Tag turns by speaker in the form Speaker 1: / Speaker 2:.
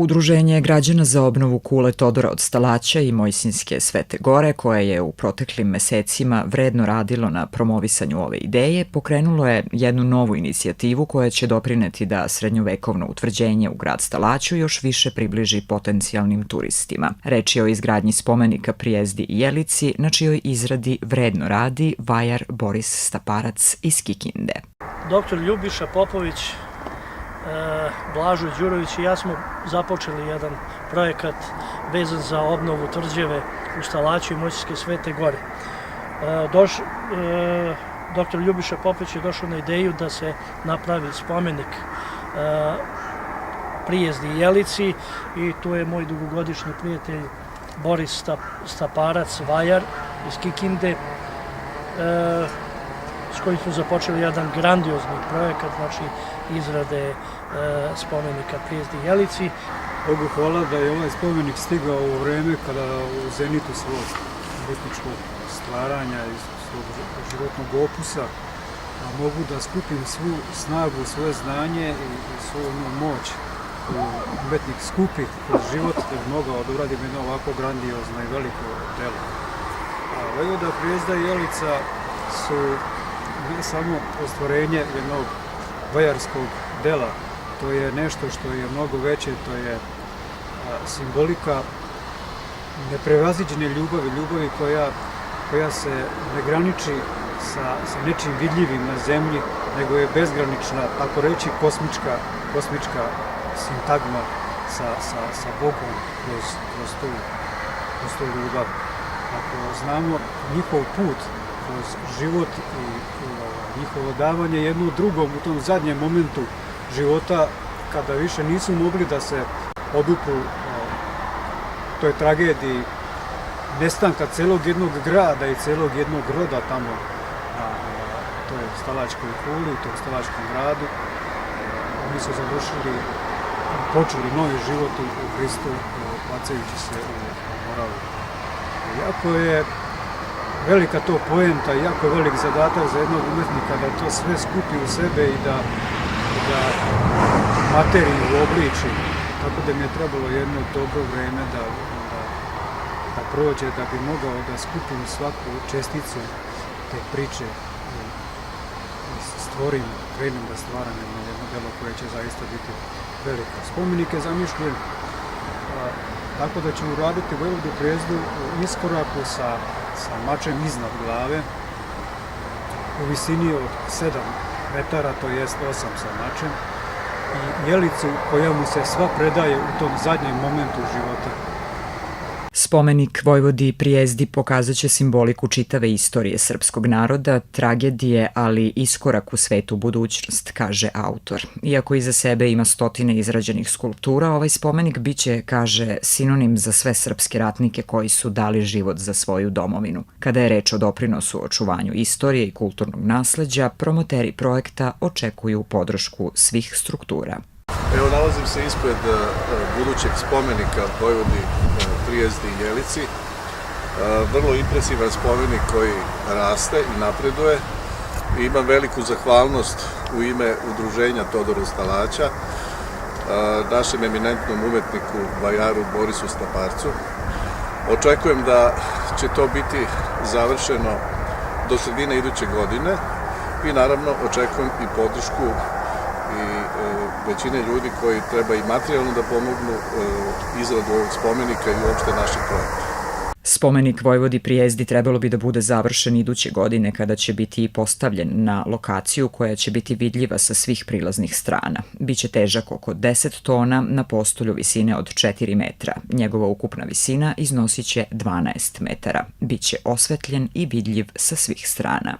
Speaker 1: Udruženje građana za obnovu kule Todora od Stalaća i Mojsinjske Svete Gore, koje je u proteklim mesecima vredno radilo na promovisanju ove ideje, pokrenulo je jednu novu inicijativu koja će doprineti da srednjovekovno utvrđenje u grad Stalaću još više približi potencijalnim turistima. Reč je o izgradnji spomenika Prijezdi i Jelici, na čijoj izradi vredno radi vajar Boris Staparac iz Kikinde.
Speaker 2: Doktor Ljubiša Popović, Blažo Đurović i ja smo započeli jedan projekat vezan za obnovu tvrđave u Stalaću i Mojsinjske Svete Gore. Doktor Ljubiša Popović je došao na ideju da se napravi spomenik Prijezdi i Jelici i tu je moj dugogodišnji prijatelj Boris Staparac, vajar iz Kikinde, s kojim smo započeli jedan grandiozni projekat, znači izrade spomenika Prijezdi i Jelici.
Speaker 3: Bogu hvala da je ovaj spomenik stigao u vreme kada u zenitu svog umjetničkog stvaranja i svog životnog opusa mogu da skupim svu snagu, svoje znanje i svoju moć koju umetnik skupi kroz život da bi mogao da uradim jedno ovako grandiozno i veliko delo. Vojvoda, Prijezda i Jelica su ne samo ostvarenje jednog vajarskog dela, to je nešto što je mnogo veće, to je simbolika neprevaziđene ljubavi koja se ne graniči sa nečim vidljivim na zemlji, nego je bezgranična, tako reći kosmička sintagma sa Bogom kroz tu ljubav. Ako znamo njihov put kroz život i njihovo davanje jedno drugom u tom zadnjem momentu života, kada više nisu mogli da se odupru toj tragediji nestanka celog jednog grada i celog jednog roda tamo na toj Stalačkoj kuli, u tom Stalačkom gradu. Oni su završili i počeli novi život u Hristu, bacajući se u moralu. Jako je velika to poenta, jako je velik zadatak za jednog umetnika da to sve skupi u sebe i da materiju uobliči. Tako da mi je trebalo jedno dobro vreme da prođe, da bi mogao da skupim svaku česticu te priče i krenem da stvaram jedno delo koje će zaista biti veliko. Spomenik je zamišljen tako da ću uraditi Vojvodu Prijezdu u iskoraku sa mačem iznad glave u visini od 7 metara, to jest 8 sa mačem, i Jelicu koja mu se sva predaje u tom zadnjem momentu života.
Speaker 1: Spomenik Vojvodi Prijezdi pokazat će simboliku čitave istorije srpskog naroda, tragedije, ali iskorak u svetu budućnost, kaže autor. Iako iza sebe ima stotine izrađenih skulptura, ovaj spomenik biće, kaže, sinonim za sve srpske ratnike koji su dali život za svoju domovinu. Kada je reč o doprinosu očuvanju istorije i kulturnog nasleđa, promoteri projekta očekuju podršku svih struktura.
Speaker 4: Evo, nalazim se ispred budućeg spomenika Vojvodi Prijezdi i Jelici. Vrlo impresivan spomenik koji raste i napreduje. Imam veliku zahvalnost u ime Udruženja Todora Stalaća, našem eminentnom umetniku vajaru Borisu Staparcu. Očekujem da će to biti završeno do sredine iduće godine i naravno očekujem i podršku i većine ljudi koji treba i materijalno da pomognu izradu ovog spomenika i uopšte našeg projekta.
Speaker 1: Spomenik Vojvodi Prijezdi trebalo bi da bude završen iduće godine kada će biti postavljen na lokaciju koja će biti vidljiva sa svih prilaznih strana. Biće težak oko 10 tona na postolju visine od 4 metra. Njegova ukupna visina iznosit će 12 metara. Biće osvetljen i vidljiv sa svih strana.